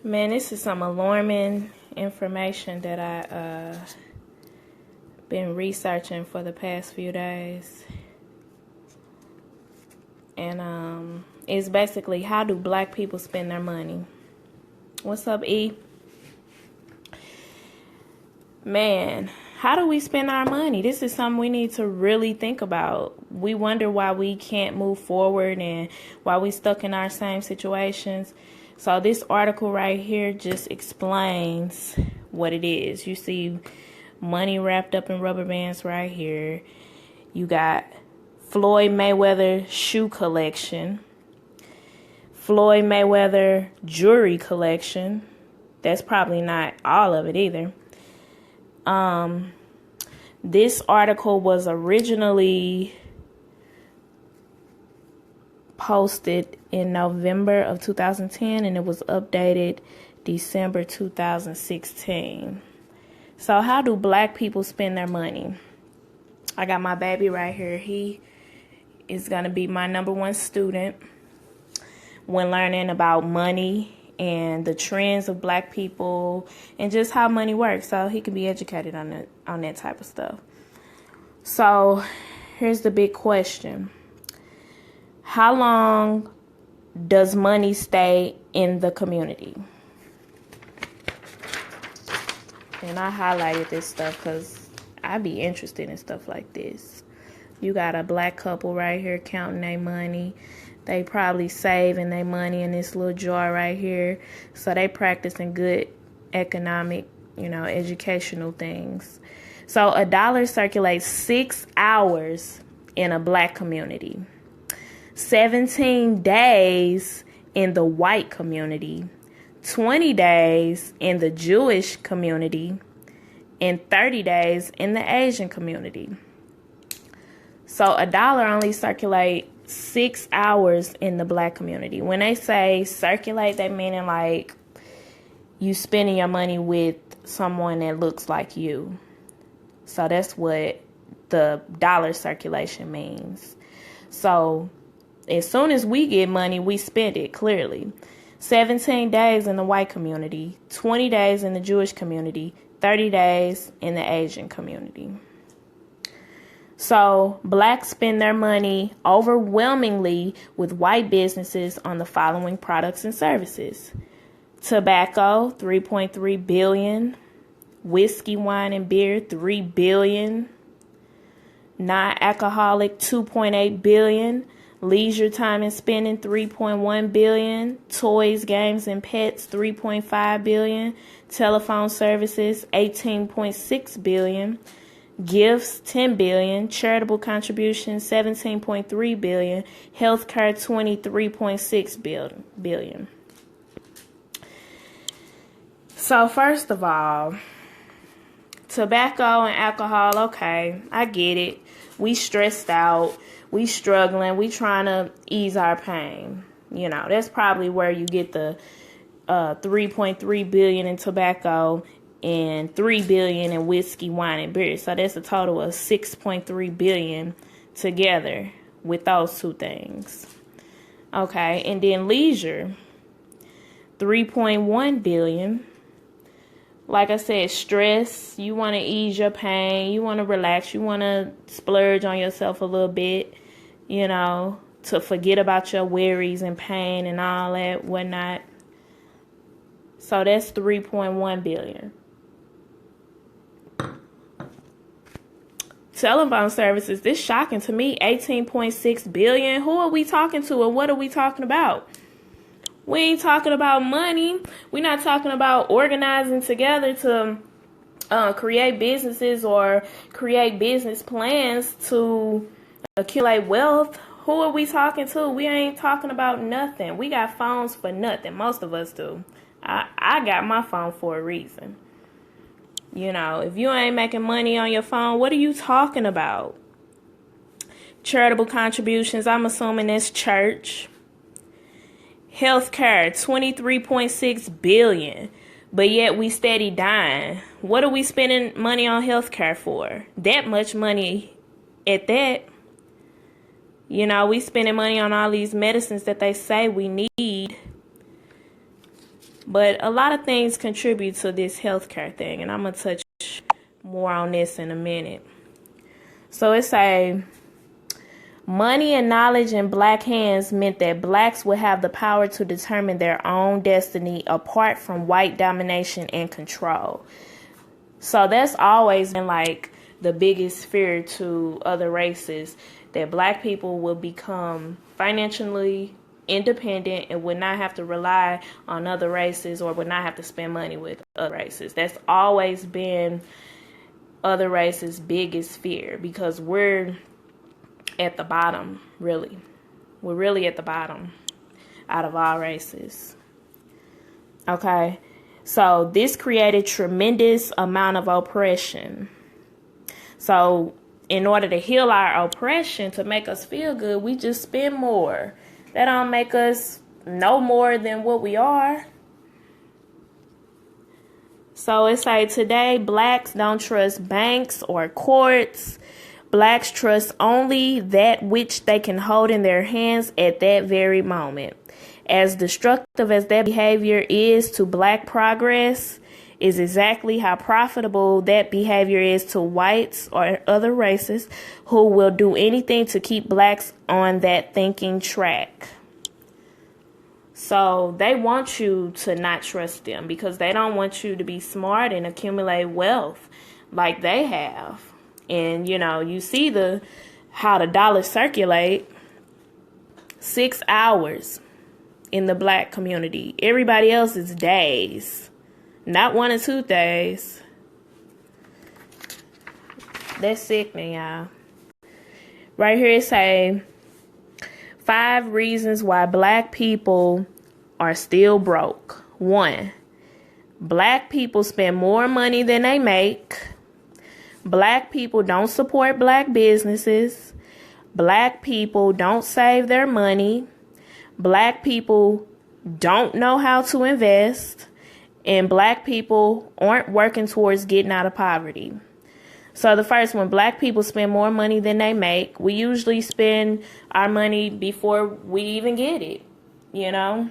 Man, this is some alarming information that I been researching for the past few days. And it's basically, how do black people spend their money? What's up, E? Man, how do we spend our money? This is something we need to really think about. We wonder why we can't move forward and why we stuck in our same situations. So this article right here just explains what it is. You see money wrapped up in rubber bands right here. You got Floyd Mayweather shoe collection, Floyd Mayweather jewelry collection. That's probably not all of it either. This article was originally posted in November of 2010 and it was updated December 2016. So how do black people spend their money? I got my baby right here. He is going to be my number one student when learning about money and the trends of black people and just how money works, so he can be educated on that type of stuff. So here's the big question. How long does money stay in the community? And I highlighted this stuff because I be interested in stuff like this. You got a black couple right here counting their money. They probably saving their money in this little jar right here. So they practicing good economic, educational things. So a dollar circulates 6 hours in a black community, 17 days in the white community, 20 days in the Jewish community, and 30 days in the Asian community. So a dollar only circulates 6 hours in the black community. When they say circulate, they meaning like you spending your money with someone that looks like you. So that's what the dollar circulation means. So as soon as we get money, we spend it, clearly. 17 days in the white community, 20 days in the Jewish community, 30 days in the Asian community. So blacks spend their money overwhelmingly with white businesses on the following products and services: tobacco, $3.3 billion, whiskey, wine, and beer, $3 billion, non-alcoholic, $2.8 billion, leisure time and spending, $3.1 billion, toys, games, and pets, $3.5 billion, telephone services, $18.6 billion, gifts, $10 billion, charitable contributions, $17.3 billion, healthcare, $23.6 billion. So first of all, tobacco and alcohol, okay, I get it. We stressed out, we struggling, we trying to ease our pain. That's probably where you get the $3.3 billion in tobacco and $3 billion in whiskey, wine, and beer. So that's a total of $6.3 billion together with those two things. Okay, and then leisure, $3.1 billion. Like I said, stress, you want to ease your pain, you want to relax, you want to splurge on yourself a little bit, to forget about your worries and pain and all that, whatnot. So that's $3.1 billion. Telephone services, this shocking to me, $18.6 billion. Who are we talking to and what are we talking about? We ain't talking about money. We're not talking about organizing together to create businesses or create business plans to accumulate wealth. Who are we talking to? We ain't talking about nothing. We got phones for nothing. Most of us do. I got my phone for a reason. If you ain't making money on your phone, what are you talking about? Charitable contributions, I'm assuming that's church. Healthcare, $23.6 billion. But yet we steady dying. What are we spending money on healthcare for? That much money at that. We spending money on all these medicines that they say we need. But a lot of things contribute to this healthcare thing, and I'm going to touch more on this in a minute. So it's a money and knowledge in black hands meant that blacks would have the power to determine their own destiny apart from white domination and control. So that's always been like the biggest fear to other races, that black people will become financially independent and would not have to rely on other races or would not have to spend money with other races. That's always been other races' biggest fear, because we're at the bottom, really. We're really at the bottom out of all races. Okay, so this created tremendous amount of oppression. So in order to heal our oppression, to make us feel good, we just spend more. That don't make us no more than what we are. So it's like today, blacks don't trust banks or courts. Blacks trust only that which they can hold in their hands at that very moment. As destructive as that behavior is to black progress, is exactly how profitable that behavior is to whites or other races who will do anything to keep blacks on that thinking track. So they want you to not trust them because they don't want you to be smart and accumulate wealth like they have. And, you know, you see how the dollar circulate 6 hours in the black community. Everybody else is days. Not 1 or 2 days. That's sickening, y'all. Right here it say 5 reasons why black people are still broke. 1, black people spend more money than they make. Black people don't support black businesses. Black people don't save their money. Black people don't know how to invest. And black people aren't working towards getting out of poverty. So the first one, black people spend more money than they make. We usually spend our money before we even get it. You know,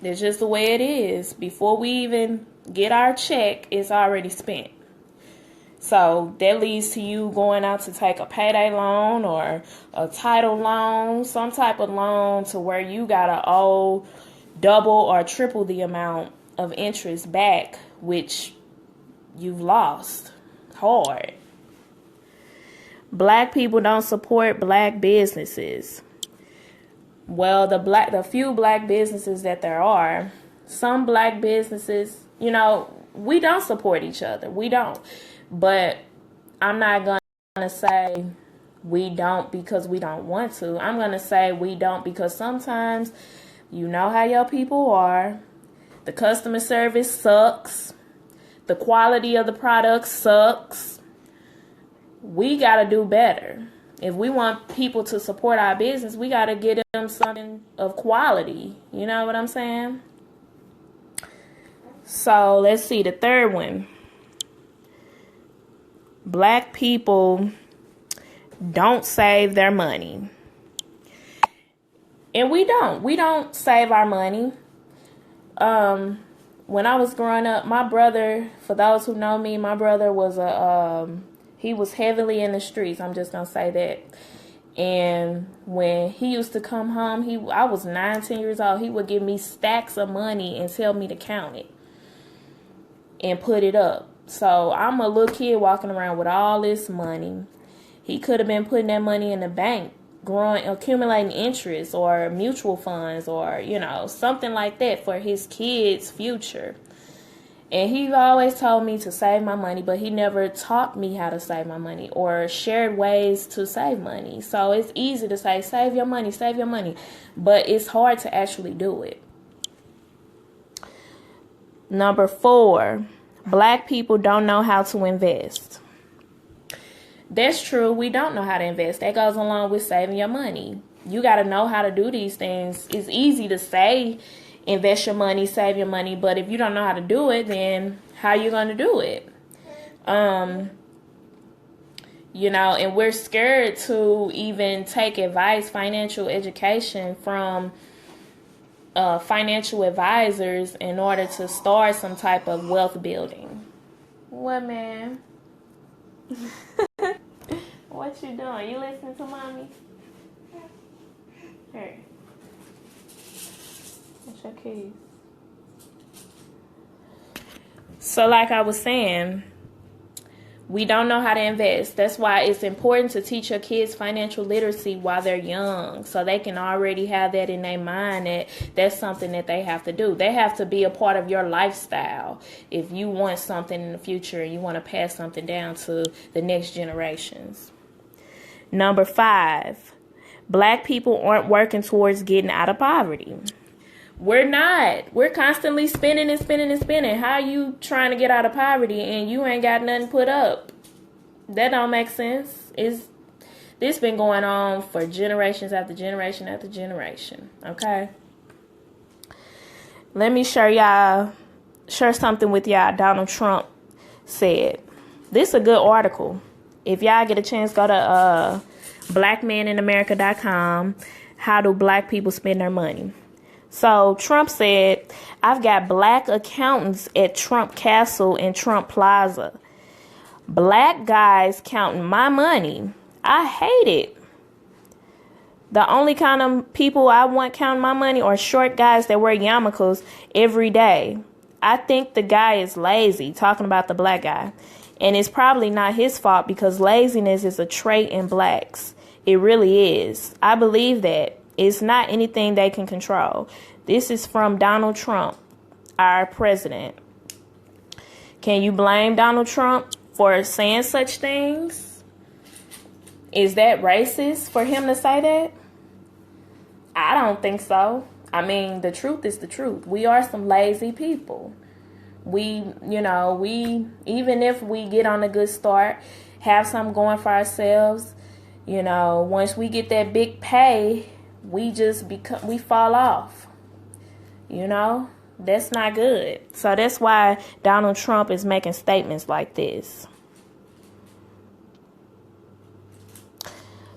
it's just the way it is. Before we even get our check, it's already spent. So that leads to you going out to take a payday loan or a title loan, some type of loan to where you gotta owe double or triple the amount of interest back, which you've lost hard. Black people don't support black businesses. Well, the few black businesses that there are, some black businesses, you know, we don't support each other. We don't. But I'm not going to say we don't because we don't want to. I'm going to say we don't because sometimes you know how your people are. The customer service sucks. The quality of the product sucks. We got to do better. If we want people to support our business, we got to get them something of quality. You know what I'm saying? So let's see the third one. Black people don't save their money. And we don't save our money. When I was growing up, my brother, for those who know me, my brother was he was heavily in the streets. I'm just going to say that. And when he used to come home, I was 19 years old. He would give me stacks of money and tell me to count it and put it up. So I'm a little kid walking around with all this money. He could have been putting that money in the bank, accumulating interest or mutual funds or, you know, something like that for his kids' future. And he always told me to save my money, but he never taught me how to save my money or shared ways to save money. So it's easy to say, save your money, but it's hard to actually do it. Number 4, black people don't know how to invest. That's true. We don't know how to invest. That goes along with saving your money. You got to know how to do these things. It's easy to say, invest your money, save your money. But if you don't know how to do it, then how are you going to do it? You know, and we're scared to even take advice, financial education from financial advisors in order to start some type of wealth building. What, man? What you doing? You listening to mommy? Here. What's your keys? So like I was saying, we don't know how to invest. That's why it's important to teach your kids financial literacy while they're young, so they can already have that in their mind that that's something that they have to do. They have to be a part of your lifestyle if you want something in the future and you want to pass something down to the next generations. Number 5, Black people aren't working towards getting out of poverty. We're not. We're constantly spending and spending and spending. How are you trying to get out of poverty and you ain't got nothing put up? That don't make sense. This been going on for generations after generation after generation. Okay? Let me share something with y'all Donald Trump said. This is a good article. If y'all get a chance, go to blackmaninamerica.com. How do black people spend their money? So Trump said, I've got black accountants at Trump Castle and Trump Plaza. Black guys counting my money. I hate it. The only kind of people I want counting my money are short guys that wear yarmulkes every day. I think the guy is lazy, talking about the black guy. And it's probably not his fault because laziness is a trait in blacks. It really is. I believe that. It's not anything they can control. This is from Donald Trump, our president. Can you blame Donald Trump for saying such things? Is that racist for him to say that? I don't think so. I mean, the truth is the truth. We are some lazy people. We, even if we get on a good start, have something going for ourselves, once we get that big pay, we fall off. That's not good. So that's why Donald Trump is making statements like this.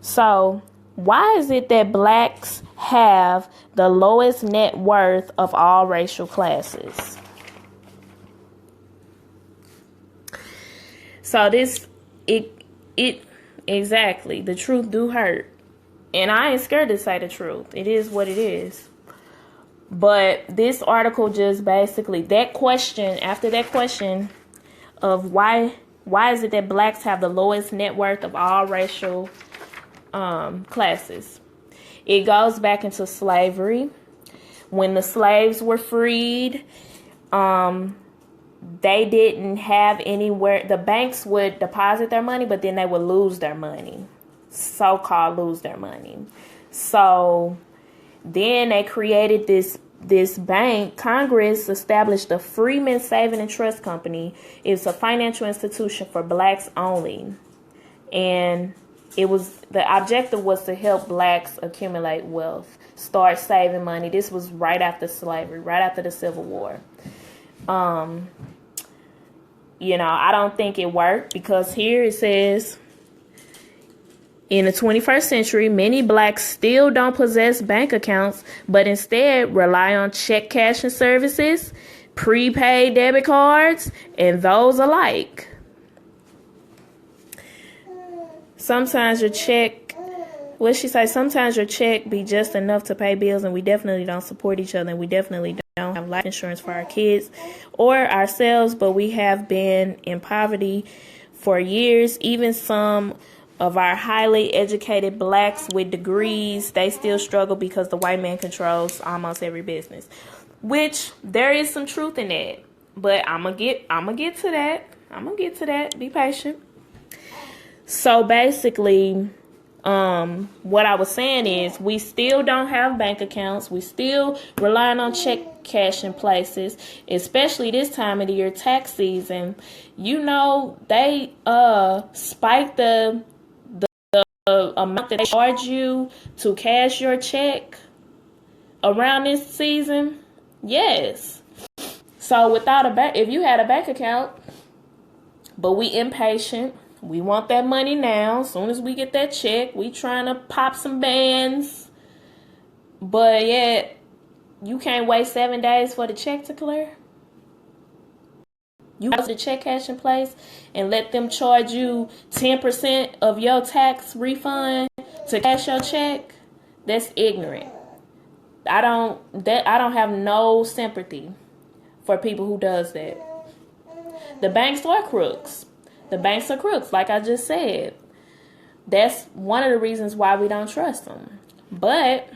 So why is it that blacks have the lowest net worth of all racial classes? So exactly, the truth do hurt. And I ain't scared to say the truth. It is what it is. But this article just basically, after that question of why is it that blacks have the lowest net worth of all racial classes? It goes back into slavery. When the slaves were freed, they didn't have anywhere. The banks would deposit their money, but then they would lose their money. So-called lose their money. So then they created this bank. Congress established the Freeman Saving and Trust Company. It's a financial institution for blacks only. And the objective was to help blacks accumulate wealth, start saving money. This was right after slavery, right after the Civil War. I don't think it worked because here it says, in the 21st century, many blacks still don't possess bank accounts, but instead rely on check cashing services, prepaid debit cards, and those alike. Sometimes your check be just enough to pay bills, and we definitely don't support each other, and we definitely don't have life insurance for our kids or ourselves, but we have been in poverty for years. Even some of our highly educated blacks with degrees, they still struggle because the white man controls almost every business. Which there is some truth in that. But I'm gonna get to that. Be patient. So basically, what I was saying is we still don't have bank accounts. We still relying on check cashing places, especially this time of the year, tax season. They spike the amount that they charge you to cash your check around this season. Yes. So if you had a bank account, but we impatient, we want that money now. As soon as we get that check, we trying to pop some bands. But yet, You can't wait 7 days for the check to clear? You have the check cash in place and let them charge you 10% of your tax refund to cash your check? That's ignorant. I don't have no sympathy for people who does that. The banks are crooks. The banks are crooks, like I just said. That's one of the reasons why we don't trust them. But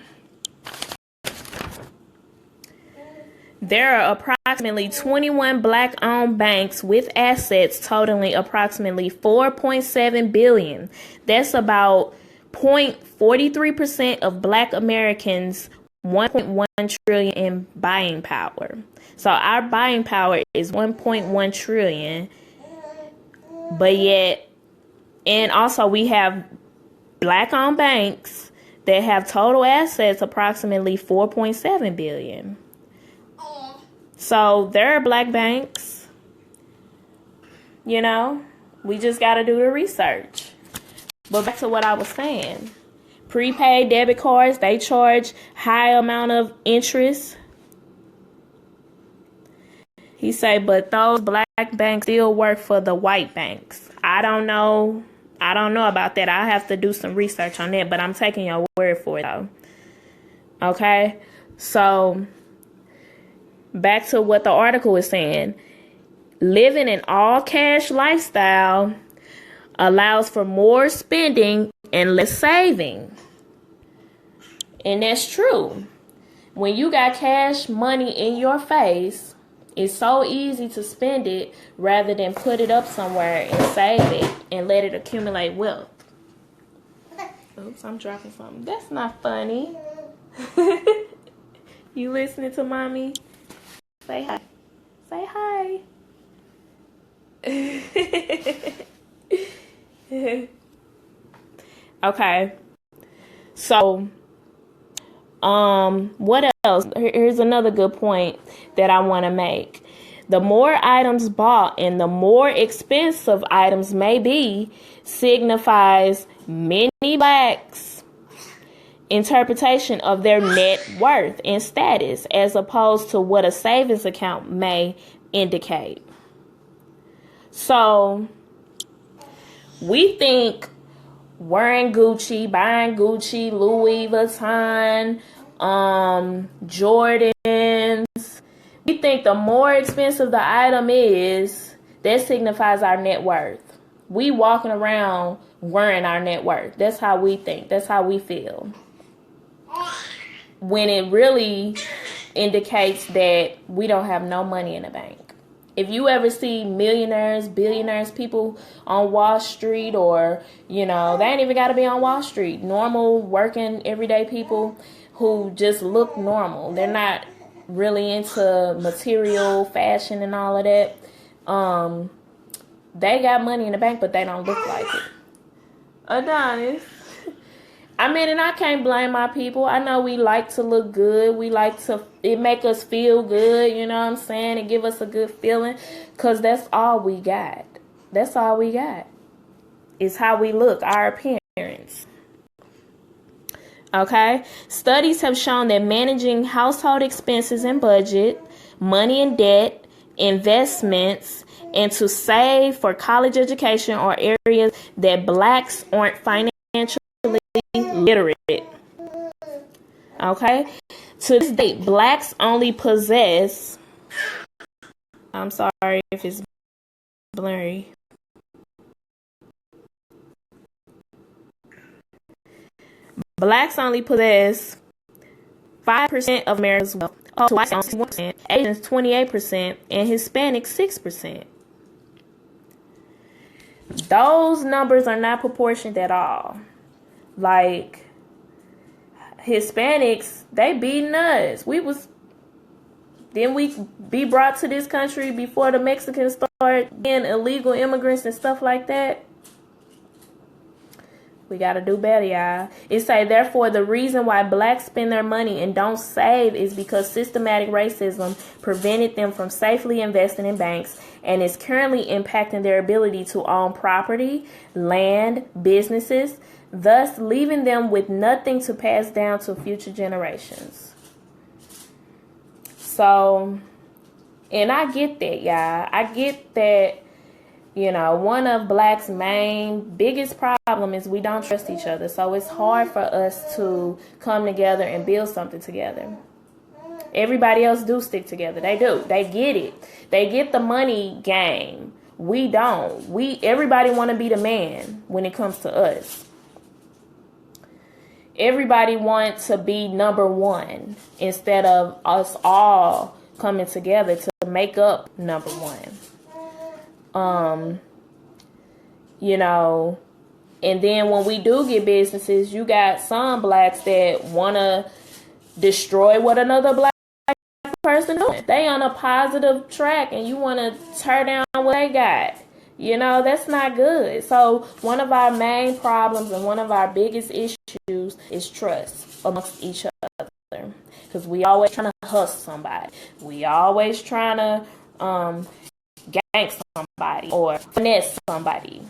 there are approximately 21 black-owned banks with assets totaling approximately $4.7 billion. That's about 0.43% of black Americans' $1.1 trillion in buying power. So our buying power is $1.1 trillion, but yet, and also we have black-owned banks that have total assets approximately $4.7 billion. So there are black banks. You know, we just got to do the research. But back to what I was saying. Prepaid debit cards, they charge high amount of interest. He said, but those black banks still work for the white banks. I don't know about that. I have to do some research on that, but I'm taking your word for it though. Okay? So back to what the article is saying. Living an all-cash lifestyle allows for more spending and less saving. And that's true. When you got cash money in your face, it's so easy to spend it rather than put it up somewhere and save it and let it accumulate wealth. Oops, I'm dropping something. That's not funny. You listening to mommy? Say hi. Say hi. Okay. So, what else? Here's another good point that I want to make. The more items bought and the more expensive items may be signifies many blacks' interpretation of their net worth and status as opposed to what a savings account may indicate. So we think wearing Gucci, buying Gucci, Louis Vuitton, Jordans, we think the more expensive the item is, that signifies our net worth. We walking around wearing our net worth. That's how we think. That's how we feel. When it really indicates that we don't have no money in the bank. If you ever see millionaires, billionaires, people on Wall Street, or, you know, they ain't even got to be on Wall Street. Normal, working, everyday people who just look normal. They're not really into material, fashion, and all of that. They got money in the bank, but they don't look like it. Adonis. I mean, and I can't blame my people. I know we like to look good. We like to, it make us feel good, you know what I'm saying? It give us a good feeling, because that's all we got. That's all we got. It's how we look, our appearance. Okay? Studies have shown that managing household expenses and budget, money and debt, investments, and to save for college education are areas that blacks aren't financially literate. Okay? To this date, blacks only possess, I'm sorry if it's blurry. Blacks only possess 5% of America's wealth, whites 61%, Asians 28%, and Hispanics 6%. Those numbers are not proportioned at all. Like, Hispanics, they beating us. Didn't we be brought to this country before the Mexicans started being illegal immigrants and stuff like that? We gotta do better, y'all. It say, therefore, the reason why blacks spend their money and don't save is because systematic racism prevented them from safely investing in banks and is currently impacting their ability to own property, land, businesses, thus leaving them with nothing to pass down to future generations. So, and I get that, y'all. I get that, you know, one of Black's main biggest problem is we don't trust each other. So it's hard for us to come together and build something together. Everybody else do stick together. They do. They get it. They get the money game. We don't. Everybody want to be the man when it comes to us. Everybody wants to be number one instead of us all coming together to make up number one. You know, and then when we do get businesses, you got some Blacks that want to destroy what another Black person doing. They on a positive track and you want to tear down what they got. You know, that's not good. So one of our main problems and one of our biggest issues is trust amongst each other. Because we always trying to hustle somebody. We always trying to gank somebody or finesse somebody.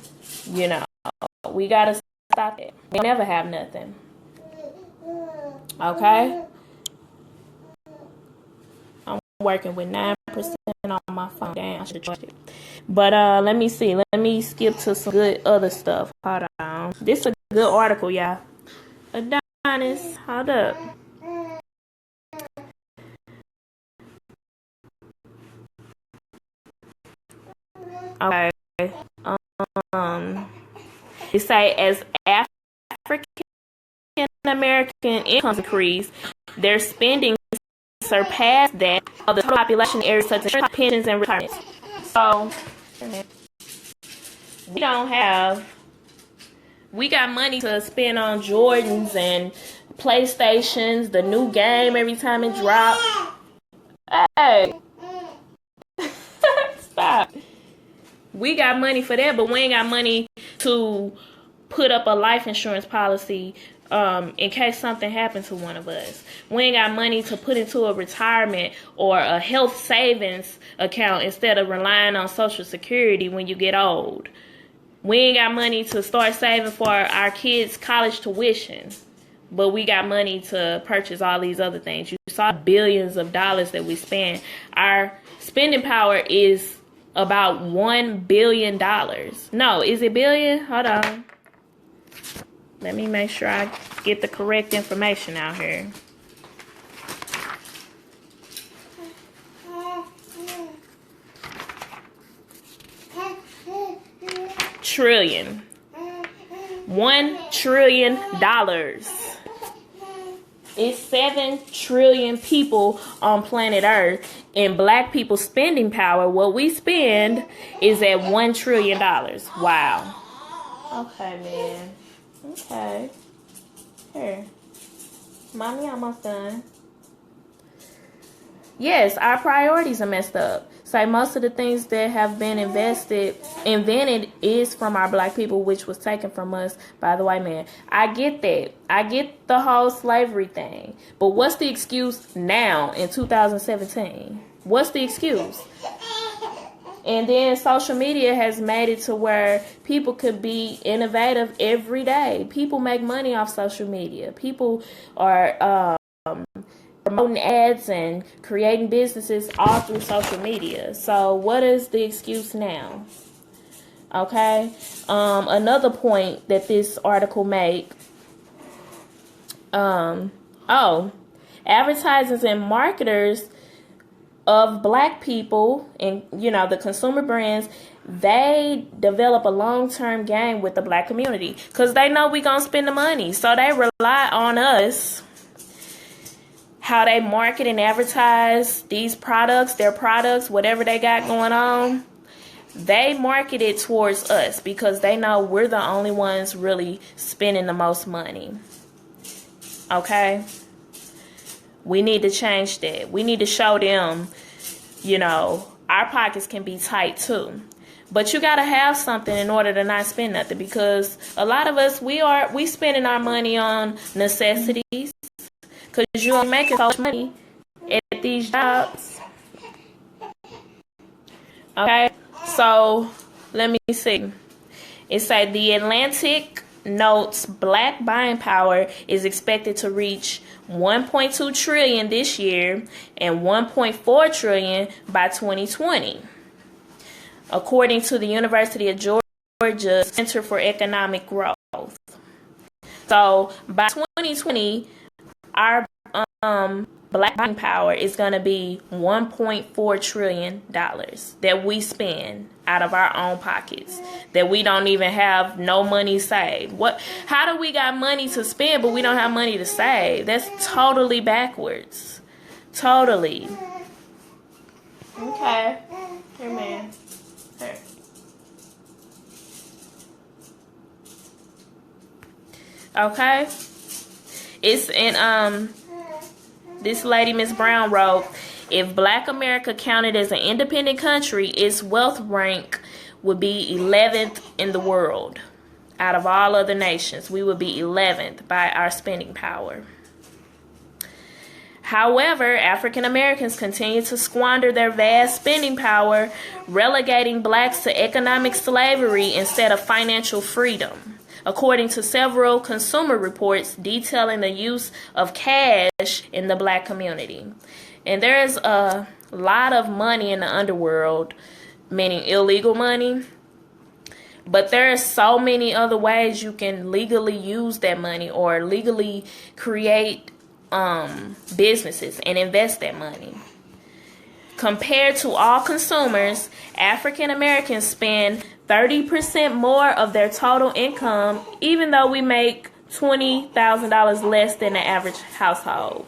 You know, we got to stop it. We never have nothing. Okay? I'm working with 9% on my phone. Damn, I should have charged it. But let me see. Let me skip to some good other stuff. Hold on. This is a good article, y'all. Adonis, hold up. Okay. It say as African American incomes increase, their spending surpassed that of the total population areas such as pensions and retirements. So we got money to spend on Jordans and PlayStations, the new game every time it drops. Hey. Stop. We got money for that, but we ain't got money to put up a life insurance policy in case something happened to one of us. We ain't got money to put into a retirement or a health savings account instead of relying on Social Security when you get old. We ain't got money to start saving for our kids' college tuition, but we got money to purchase all these other things. You saw billions of dollars that we spend. Our spending power is about $1 billion. No, is it billion? Hold on. Let me make sure I get the correct information out here. Trillion. $1 trillion. It's 7 trillion people on planet Earth, and Black people spending power, what we spend, is at $1 trillion. Wow. Okay, man. Okay. Here. Mommy almost done. Yes, our priorities are messed up. So most of the things that have been invented is from our Black people, which was taken from us by the white man. I get that. I get the whole slavery thing. But what's the excuse now in 2017? What's the excuse? And then social media has made it to where people could be innovative every day. People make money off social media. People are promoting ads and creating businesses all through social media. So what is the excuse now? Okay. Another point that this article make. Advertisers and marketers of Black people and, you know, the consumer brands, they develop a long-term game with the Black community because they know we gonna spend the money. So they rely on us, how they market and advertise these products, their products, whatever they got going on. They market it towards us because they know we're the only ones really spending the most money. Okay? We need to change that. We need to show them, you know, our pockets can be tight too. But you got to have something in order to not spend nothing, because a lot of us, we spending our money on necessities because you ain't making so much money at these jobs. Okay? So, let me see. It said the Atlantic notes black buying power is expected to reach 1.2 trillion this year and 1.4 trillion by 2020, according to the University of Georgia Center for Economic Growth. So by 2020, our black buying power is going to be $1.4 trillion that we spend out of our own pockets, that we don't even have no money saved. How do we got money to spend but we don't have money to save? That's totally backwards. Totally. Okay. Here, man. Here. Okay. It's in this lady, Miss Brown, wrote, if Black America counted as an independent country, its wealth rank would be 11th in the world. Out of all other nations, we would be 11th by our spending power. However, African Americans continue to squander their vast spending power, relegating blacks to economic slavery instead of financial freedom, according to several consumer reports detailing the use of cash in the black community. And there is a lot of money in the underworld, meaning illegal money, but there are so many other ways you can legally use that money or legally create businesses and invest that money. Compared to all consumers, African Americans spend 30% more of their total income, even though we make $20,000 less than the average household.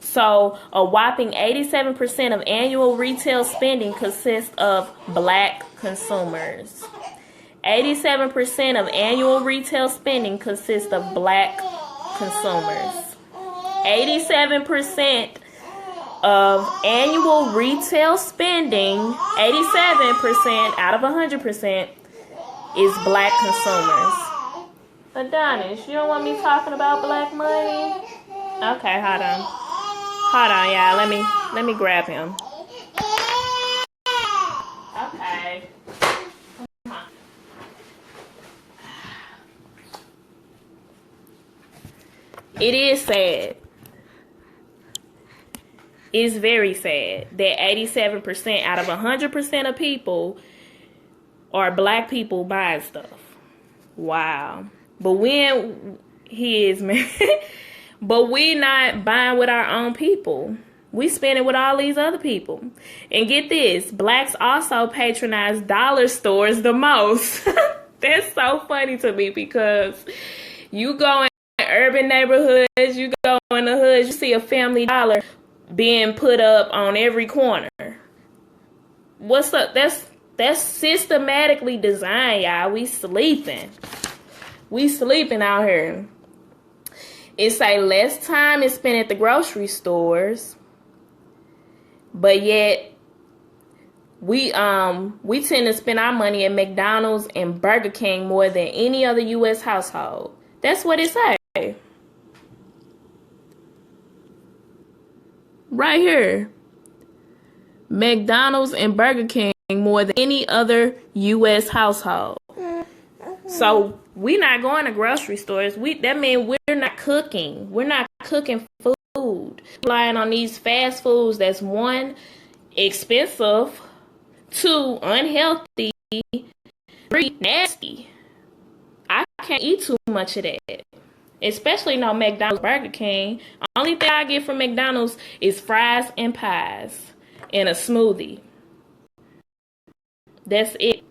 So a whopping 87% of annual retail spending consists of black consumers. 87% of annual retail spending consists of black consumers. 87% of annual retail spending, 87% out of 100% is black consumers. Adonis, you don't want me talking about black money? Okay, hold on. Hold on, y'all. Let me grab him. Okay. It is sad. It's very sad that 87% out of 100% of people are black people buying stuff. Wow. But when he is, man. But we not buying with our own people. We spend it with all these other people. And get this, blacks also patronize dollar stores the most. That's so funny to me because you go in urban neighborhoods, you go in the hood, you see a Family Dollar being put up on every corner. What's up? That's systematically designed, y'all. We sleeping out here. It say less time is spent at the grocery stores, but yet we tend to spend our money at McDonald's and Burger King more than any other U.S. household. That's what it say. Right here. McDonald's and Burger King more than any other U.S. household. So we're not going to grocery stores. That means we're not cooking. We're not cooking food. Relying on these fast foods that's one, expensive, two, unhealthy, three, nasty. I can't eat too much of that. Especially no McDonald's, Burger King. Only thing I get from McDonald's is fries and pies and a smoothie. That's it.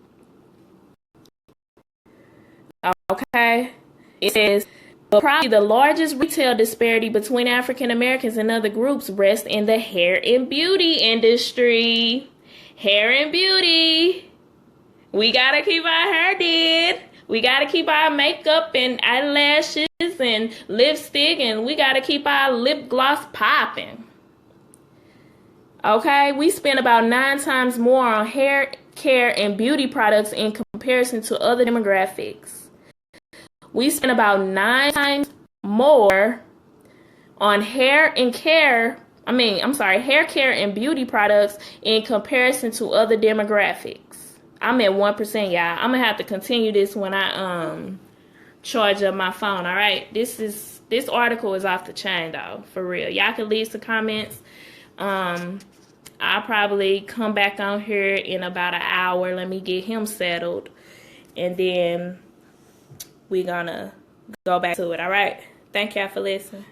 Okay? It says, but probably the largest retail disparity between African Americans and other groups rests in the hair and beauty industry. Hair and beauty. We gotta keep our hair did. We gotta keep our makeup and eyelashes and lipstick, and we gotta keep our lip gloss popping. Okay, we spend about 9 times more on hair care and beauty products in comparison to other demographics. We spend about 9 times more on hair care and beauty products in comparison to other demographics. I'm at 1%, y'all. I'm gonna have to continue this when I charge up my phone. All right, this article is off the chain though, for real. Y'all can leave some comments. I'll probably come back on here in about an hour. Let me get him settled, and then we're gonna go back to it. All right, thank y'all for listening.